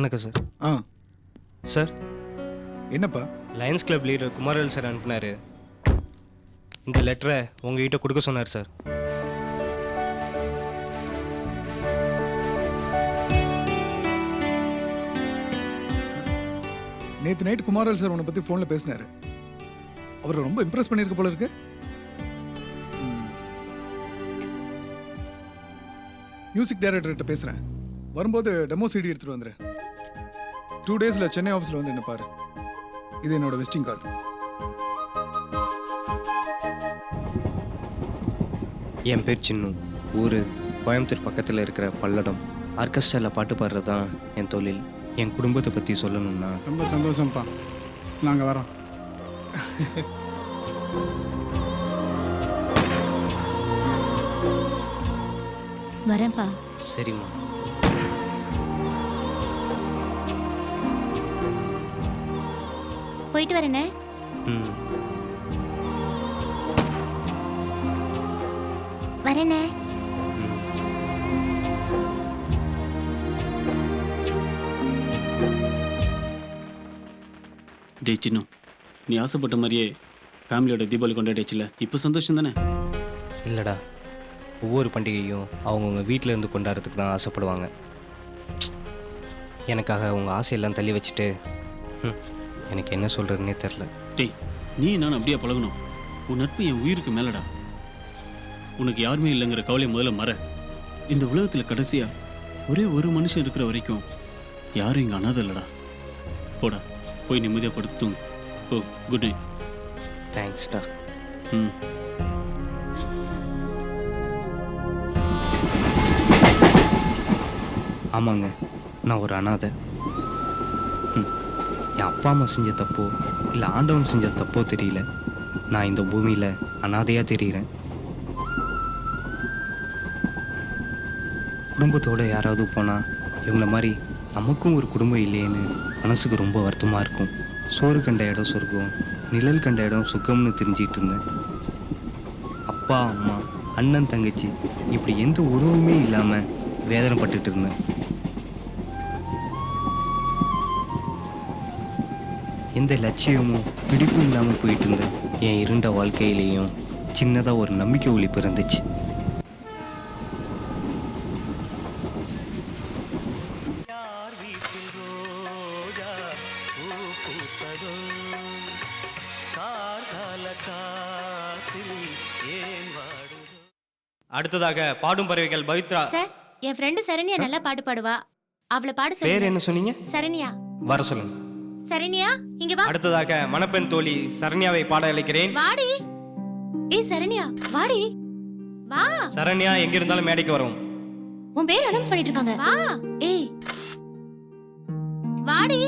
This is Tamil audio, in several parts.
வணக்கம் சார். ஆ சார், என்னப்பா? Lions club leader Kumaravel sir அனுப்புனாரு. இந்த லெட்டரை உங்ககிட்ட கொடுக்க சொன்னார் சார். நேற்று நைட் குமாரவேல் சார் உன்னை பற்றி ஃபோனில் பேசினாரு. அவரை ரொம்ப இம்ப்ரெஸ் பண்ணியிருக்க போல இருக்கு. மியூசிக் டைரக்டர்கிட்ட பேசுகிறேன். வரும்போது டெமோ சிடி எடுத்துகிட்டு வந்துடுறேன். 2 டேஸில் சென்னை ஆஃபீஸில் வந்து என்ன பாரு. இது என்னோட விசிட்டிங் கார்டு. என் பேர் சின்னு. ஊர் கோயம்புத்தூர் பக்கத்தில் இருக்கிற பல்லடம். ஆர்கெஸ்ட்ராவில் பாட்டு பாடுறது தான் என் தொழில். என் குடும்பத்தை பற்றி சொல்லணும்னா ரொம்ப சந்தோஷம்ப்பா. நாங்கள் வரோம். வரேன்ப்பா. சரிம்மா. போயிட்டு வரேனே. ம். வரேனே. டே சின்னு, நீ ஆசைப்பட்ட மாதிரியே ஃபேமிலியோட தீபாவளி கொண்டாடிச்சுல, இப்போ சந்தோஷம் தானே? இல்லைடா, ஒவ்வொரு பண்டிகையும் அவங்கவுங்க வீட்டில் இருந்து கொண்டாடுறதுக்கு தான் ஆசைப்படுவாங்க. எனக்காக அவங்க ஆசையெல்லாம் தள்ளி வச்சுட்டு எனக்கு என்ன சொல்கிறதுனே தெரில. டேய், நீ நான் அப்படியே பழகணும். உன் நட்பு என் உயிருக்கு மேலடா. உனக்கு யாருமே இல்லைங்கிற கவலை முதல்ல மற. இந்த உலகத்தில் கடைசியா ஒரே ஒரு மனுஷன் இருக்கிற வரைக்கும் யாரும் இங்கே அனாதை இல்லடா. போடா, போய் நிம்மதியாக படுத்து தூங்கு. ஓ, குட் நைட். தேங்க்ஸ்டா. ம். ஆமாங்க, நான் ஒரு அனாதை. என் அப்பா அம்மா செஞ்ச தப்போ இல்லை ஆண்டவன் செஞ்ச தப்போ தெரியல, நான் இந்த பூமியில் அனாதையாக தெரிகிறேன். குடும்பத்தோடு யாராவது போனால் இவங்கள மாதிரி நமக்கும் ஒரு குடும்பம் இல்லையேன்னு மனசுக்கு ரொம்ப வருத்தமாக இருக்கும். சோறு கண்ட இடம் சொர்க்கம், நிழல் கண்ட இடம் சுகம்னு தெரிஞ்சிக்கிட்டு இருந்தேன். அப்பா அம்மா அண்ணன் தங்கச்சி இப்படி எந்த உறவுமே இல்லாமல் வேதனைப்பட்டுட்டு இருந்தேன். எந்த லட்சியமும் பிடிப்பும் இல்லாமல் போயிட்டு இருந்தேன். என் இருண்ட வாழ்க்கையிலையும் சின்னதாக ஒரு நம்பிக்கை ஒளி பிறந்துச்சு. அடுத்ததாக பாடும் பறவைகள் பவித்ரா. சார், என் ஃப்ரெண்டு சரண்யா நல்லா பாட்டு பாடுவா. அவளை பாட பேர் சொல்லுங்க. என்ன சொன்னீங்க? சரண்யா. வர சொல்லுங்க. சரண்யா, இங்க வா. அடுத்ததாக மணப்பெண் தோழி சரண்யாவை பாட அழைக்கிறேன். வாடி. ஏய் சரண்யா, வாடி. வா. சரண்யா எங்க இருந்தாலும் மேடைக்கு வரும். உன் பேர் அனௌன்ஸ் பண்ணிட்டு இருக்காங்க. வா. ஏய். வாடி.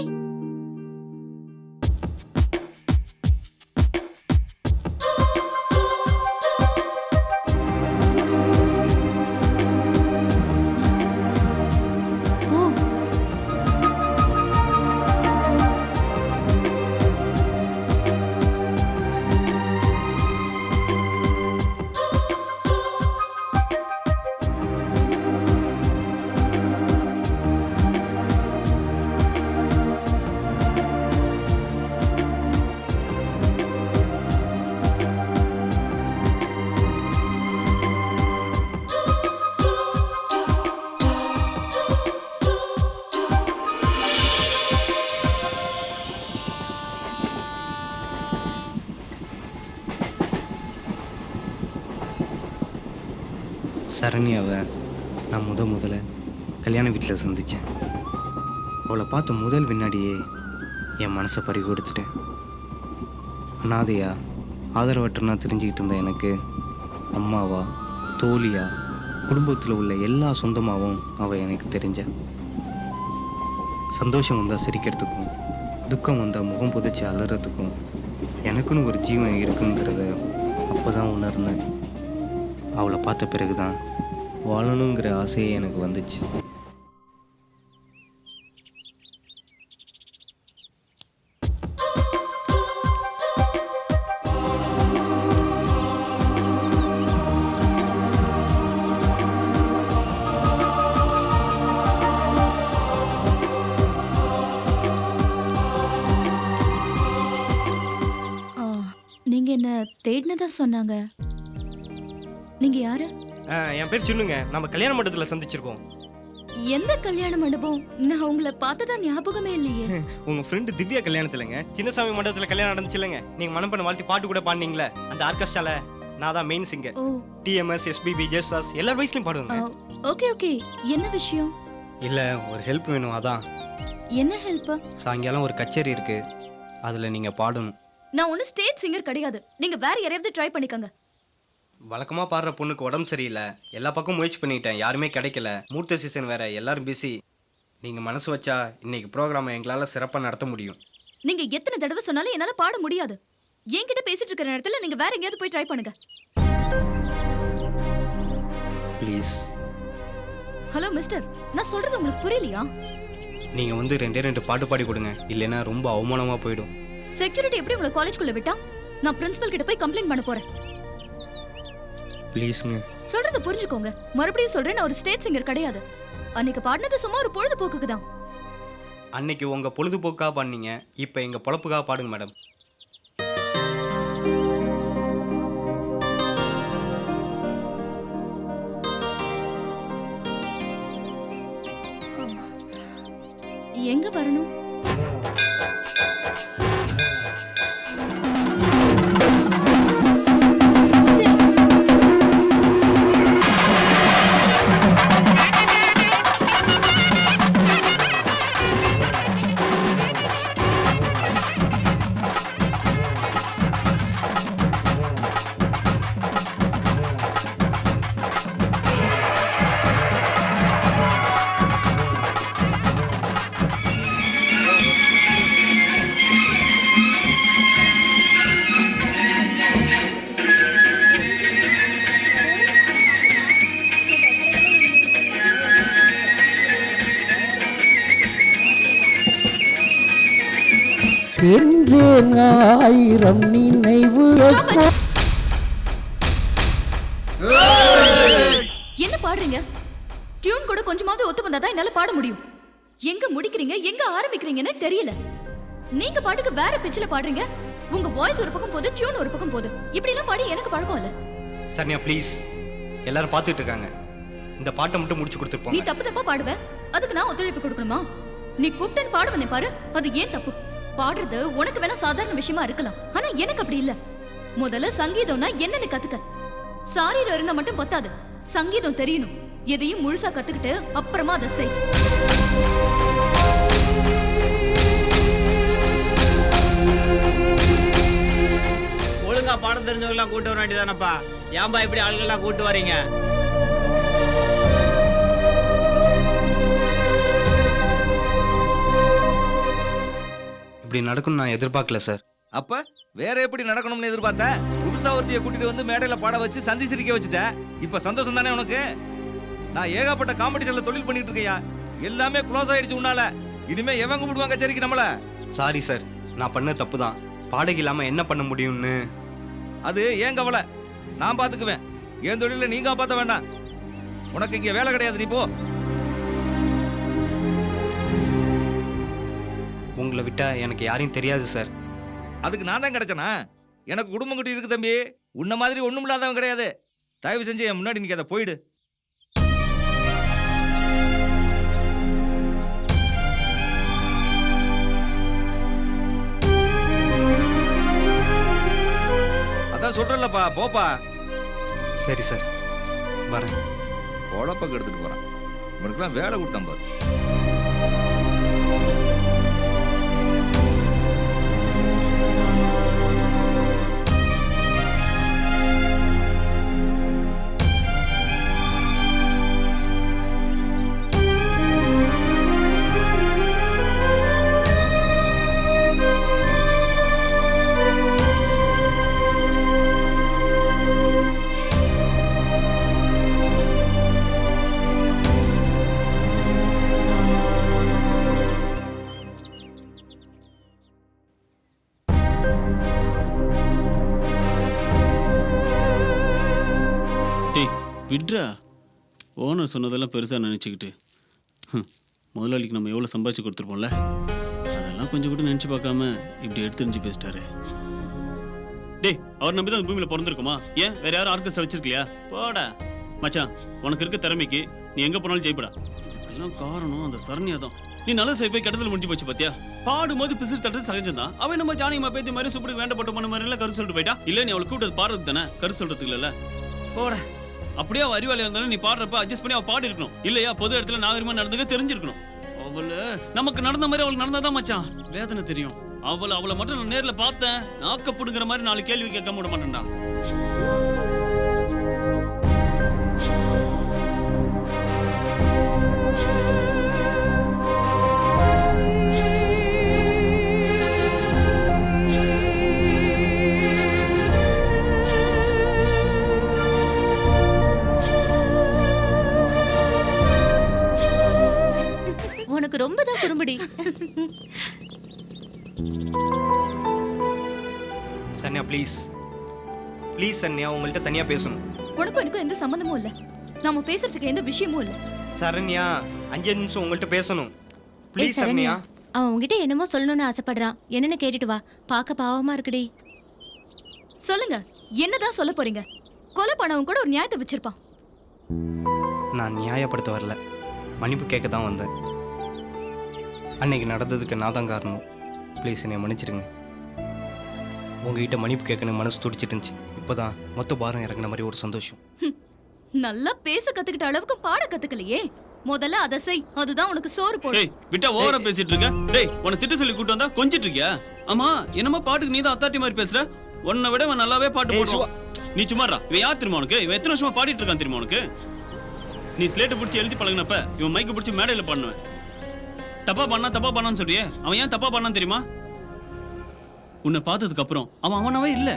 சரண்யாவை நான் முதல்ல கல்யாண வீட்டில் சந்தித்தேன். அவளை பார்த்த முதல் வினாடியே என் மனசை பறி கொடுத்துட்டேன். அனாதையா ஆதரவற்றனா தெரிஞ்சுக்கிட்டு இருந்த எனக்கு அம்மாவா தோழியா குடும்பத்தில் உள்ள எல்லா சொந்தமாகவும் அவள் எனக்கு தெரிஞ்ச. சந்தோஷம் வந்தால் சிரிக்கிறதுக்கும் துக்கம் வந்தால் முகம் புதைச்சி அலறதுக்கும் எனக்குன்னு ஒரு ஜீவன் இருக்குங்கிறத அப்போ தான் உணர்ந்தேன். அவளை பார்த்த பிறகு தான் வாழணுங்கிற ஆசையே எனக்கு வந்துச்சு. அவங்க என்ன தேடினதா சொன்னாங்க. நீங்க யாரு? என் பேர் சின்னுங்க. நம்ம கல்யாண மண்டபத்தில் சந்திச்சிருக்கோம். எந்த கல்யாண மண்டபம்? நான் உங்களை பார்த்ததா ஞாபகமே இல்லையே. உங்கள் ஃப்ரெண்டு திவ்யா கல்யாணத்துலங்க. சின்னசாமி மண்டபத்தில் கல்யாணம் நடந்துச்சு இல்லைங்க. நீங்கள் மனப்பண்ண வாழ்த்தி பாட்டு கூட பாடினீங்களே அந்த ஆர்கெஸ்ட்ரால நான் தான் மெயின் சிங்கர். ஓ டிஎம்எஸ், எஸ்பிபி, ஜெஸ்டாஸ் எல்லார் வயசுலையும் பாடுவேங்க. Okay okay. என்ன விஷயம்? இல்லை, ஒரு ஹெல்ப் வேணும். அதான் என்ன ஹெல்ப்? சாயங்காலம் ஒரு கச்சேரி இருக்கு, அதில் நீங்கள் பாடணும். நான் ஒன்றும் ஸ்டேட் சிங்கர் கிடையாது. நீங்க வேற யாரையாவது ட்ரை பண்ணிக்கங்க. வழக்கமாக பாடுற பொண்ணுக்கு உடம்பு சரியில்லை. எல்லா பக்கம் முயற்சி பண்ணிட்டேன், யாருமே கிடைக்கல. மூர்த்த சீசன் வேற, எல்லாரும் பிஸி. நீங்கள் மனசு வச்சா இன்னைக்கு ப்ரோக்ராமை எங்களால் சிறப்பாக நடத்த முடியும். நீங்க எத்தனை தடவை சொன்னாலும் என்னால பாட முடியாது. என்கிட்ட பேசிட்டு இருக்கிற நேரத்துல நீங்க வேற எங்கேயாவது போய் ட்ரை பண்ணுங்க. ப்ளீஸ். ஹலோ மிஸ்டர், நான் சொல்றது உங்களுக்கு புரியலையா? நீங்கள் வந்து ரெண்டே பாட்டு பாடி கொடுங்க, இல்லைன்னா ரொம்ப அவமானமாக போயிடும். செக்யூரிட்டி எப்படி உங்களை காலேஜ்குள்ள விட்டா? நான் பிரின்சிபல் கிட்ட போய் கம்ப்ளைண்ட் பண்ண போறேன். ப்ளீஸுங்க. சொல்றத புரிஞ்சுக்கோங்க. மறுபடியும் சொல்றேன், நான் ஒரு ஸ்டேட் சிங்கர் கிடையாது. அன்னைக்கு பாடினது சும்மா ஒரு பொழுதுபோக்குக்கு தான். அன்னைக்கு உங்கள் பொழுதுபோக்காக பாடினீங்க, இப்போ எங்கள் பொழப்புக்காக பாடுங்க மேடம். எங்க வரணும்? என்றேன் ஆயிரம் நினைவு. என்ன பாடுறீங்க? டியூன் கூட கொஞ்சமாவது ஒத்து வந்தாதான் என்னால பாட முடியும். எங்க முடிக்கிறீங்க எங்க ஆரம்பிக்கிறீங்கன்னு தெரியல. நீங்க பாட்டுக்கு வேற பிச்சில பாடுறீங்க. உங்க வாய்ஸ் ஒரு பக்கம் போகுது, டியூன் ஒரு பக்கம் போகுது. இப்படி எல்லாம் பாடி எனக்கு பழக்கம் இல்ல. சரண்யா ப்ளீஸ், எல்லாரும் பார்த்துட்டு இருக்காங்க. இந்த பாட்டை மட்டும் முடிச்சு நீ கொடுத்துருப்போம். தப்பா பாடுவ, அதுக்கு நான் ஒத்துழைப்பு கொடுக்கணுமா? நீ கூப்பிட்டேன்னு பாட வந்தேன் பாரு, அது ஏன் தப்பு? பாடுறது உனக்கு வேணா சாதாரண விஷயமா இருக்கலாம், ஆனா எனக்கு அப்படி இல்ல. முதல்ல சங்கீதம்னா என்னன்னு கத்துக்க. சாரீரம் இருந்தா மட்டும் பத்தாது, சங்கீதம் தெரியணும். எதையும் முழுசா கத்துக்கிட்டு அப்புறமா அதை செய். ஒழுங்கா பாடம் தெரிஞ்சவங்களாம் கூட்டு வர வேண்டியதானப்பா. ஏன்பா இப்படி ஆளுகள்லாம் கூட்டு வரீங்க? இப்படி நடக்கும்னு நான் எதிர்பார்க்கல சார். அப்ப வேற எப்படி நடக்கணும்னு எதிர்பார்த்த? புதுசா ஒருத்திய கூட்டிட்டு வந்து மேடையில பாட வச்சு சந்தி சிரிக்க வச்சுட்ட. இப்ப சந்தோஷம் தானே உனக்கு? நான் ஏகப்பட்ட காம்படிஷன்ல தொழில் பண்ணிட்டு இருக்கையா, எல்லாமே க்ளோஸ் ஆயிடுச்சு உன்னால. இனிமே எவங்க விடுவாங்க கச்சேரிக்கு நம்மள? சாரி சார், நான் பண்ண தப்பு தான். பாடகி இல்லாம என்ன பண்ண முடியும்னு. அது ஏன் கவலை, நான் பாத்துக்குவேன். என் தொழில நீங்க காப்பாத்த வேண்டாம். உனக்கு இங்க வேலை கிடையாது, நீ போ. உங்களை விட்டா எனக்கு யாரையும் தெரியாது சார். அதுக்கு நான் தான் கிடைச்சனா? எனக்கு குடும்பம் குட்டி இருக்கு தம்பி. உன்ன மாதிரி ஒண்ணும் இல்லாதவன் கிடையாது. தயவு செஞ்சு என் முன்னாடி நீங்க அதை போயிடு. அதான் சொல்றேன்லப்பா, போப்பா. சரி சார், வரேன். பொழப்ப எடுத்துட்டு போறான். இவனுக்குலாம் வேலை கொடுத்தான் பாரு. விட்ரா. ஓனர் சொன்னதெல்லாம் பெருசாக நினச்சிக்கிட்டு முதலாளிக்கு நம்ம எவ்வளோ சம்பாதிச்சு கொடுத்துருப்போம்ல, அதெல்லாம் கொஞ்சம் கூட நினச்சி பார்க்காம இப்படி எடுத்துரிஞ்சு பேசிட்டாரு. டேய் அவர் நம்பி தான் பூமியில பிறந்திருக்குமா? ஏன் வேற யாரும் ஆர்கெஸ்ட்ரா வச்சிருக்கலையா? போடா மச்சான், உனக்கு இருக்க திறமைக்கு நீ எங்க போனாலும் ஜெயிப்படா. இதுக்கெல்லாம் காரணம் அந்த சரண்யா தான். நீ நல்ல செய்ய போய் கெட்டதில் முடிஞ்சு போச்சு பாத்தியா? பாடும்போது பிசிறு தட்டு சகஜம்தான். அவன் நம்ம ஜானியம்மா பேத்தி மாதிரி சுப்படி வேண்டப்பட்ட பண்ண மாதிரி எல்லாம் கரு சொல்லிட்டு போயிட்டா. இல்ல நீ அவளை கூப்பிட்டது பாடுறது தானே, கரு சொல்றதுக்கு இல்ல. போட அப்படியே அவ அறிவாளி இருந்தாலும் நீ பாடுறப்ப அட்ஜஸ்ட் பண்ணி அவ பாடி இருக்கணும். இல்லையா பொது இடத்துல நாகரிகமா நடந்துக்க தெரிஞ்சிருக்கணும். அவளை நமக்கு நடந்த மாதிரி அவளுக்கு நடந்தாதான் மச்சான் வேதனை தெரியும். அவளை மட்டும் நான் நேர்ல பார்த்தேன், நாக்கப்படுங்கிற மாதிரி 4 கேள்வி கேட்க விட மாட்டேன்டா. உனக்கு ரொம்ப தான் குறும்படி. சரண்யா ப்ளீஸ் ப்ளீஸ் சரண்யா, உங்கள்கிட்ட தனியா பேசணும். உனக்கும் எனக்கும் எந்த சம்மந்தமும் இல்ல. நாம பேசுறதுக்கு எந்த விஷயமும் இல்ல. சரண்யா 5 நிமிஷம் உங்கள்கிட்ட பேசணும் ஏய் ப்ளீஸ் சரண்யா, சரண்யா. அவன் உன்கிட்ட என்னமோ சொல்லணும்னு ஆசைப்படுறான். என்னன்னு கேட்டுட்டு வா. பார்க்க பாவமா இருக்குடி. சொல்லுங்க, என்னதான் சொல்ல போறீங்க? கொலை பண்ணவன் கூட ஒரு நியாயத்தை வச்சிருப்பான். நான் நியாயப்படுத்த வரல, மன்னிப்பு கேட்க தான் வந்தேன். அன்னைக்கு நடந்ததுக்கு நான் தான் காரணம். ப்ளீஸ் என்னை மன்னிச்சிடுங்க. உங்ககிட்ட மன்னிப்பு கேட்கணும் மனசு துடிச்சிட்டு இருந்துச்சு. இப்போதான் மொத்த பாரம் இறங்கின மாதிரி ஒரு சந்தோஷம். நல்லா பேச கத்துக்கிட்ட அளவுக்கு பாட கத்துக்கலையே. முதல்ல அதை செய், அதுதான் உனக்கு சோறு போடும். டேய் விட்டா ஓவரா பேசிட்டு இருக்க. டேய் உன திட்டு சொல்லி கூட்டு வந்தா கொஞ்சிட்டு இருக்கியா? ஆமா என்னமோ பாட்டுக்கு நீ தான் அத்தாட்டி மாதிரி பேசுற. உன்னை விட இவன் நல்லாவே பாட்டு போடுவான். நீ சும்மாறா. இவன் யார் தெரியுமா உனக்கு? இவன் எத்தனை வருஷமா பாடிட்டு இருக்கான் தெரியுமா உனக்கு? நீ ஸ்லேட்டை பிடிச்சி எழுதி பழகினப்ப இவன் மைக்கு பிடிச்சி மேடையில பண்ணுவேன். தப்பா பண்ணான்னு சொல்றியே, அவன் ஏன் தப்பா பண்ணான்னு தெரியுமா? உன்னை பார்த்ததுக்கு அப்புறம் அவன் அவனவே இல்ல.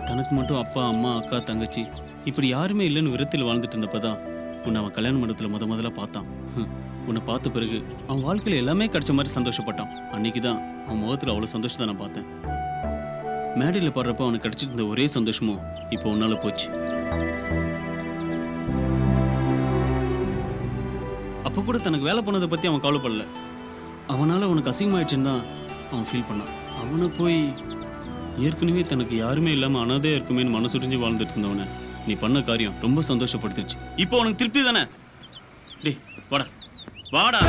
தனக்கு மட்டும் அப்பா அம்மா அக்கா தங்கச்சி இப்படி யாருமே இல்லைன்னு விரத்தில் வாழ்ந்துட்டு இருந்தப்பதான் உன்னை அவன் கல்யாண மண்டபத்துல முதல்ல பார்த்தான். உன்னை பார்த்த பிறகு அவன் வாழ்க்கையில எல்லாமே கிடைச்ச மாதிரி சந்தோஷப்பட்டான். அன்னைக்குதான் அவன் முகத்துல அவ்வளவு சந்தோஷத்தை நான் பார்த்தேன். மேடையில பாடுறப்ப அவனுக்கு கிடைச்சிட்டு இருந்த ஒரே சந்தோஷமும் இப்போ உன்னால போச்சு. அப்போ கூட தனக்கு வேலை பண்ணதை பற்றி அவன் கவலைப்படல. அவனால் உனக்கு அசிங்கமாயிடுச்சுன்னு தான் அவன் ஃபீல் பண்ணான். அவனை போய் ஏற்கனவே தனக்கு யாருமே இல்லாமல் அனாதையாக இருக்குமேன்னு மனசுடிஞ்சு வாழ்ந்துட்டு இருந்தவனை நீ பண்ண காரியம் ரொம்ப சந்தோஷப்படுத்திடுச்சு. இப்போ உனக்கு திருப்தி தானே? டேய் வாடா வாடா.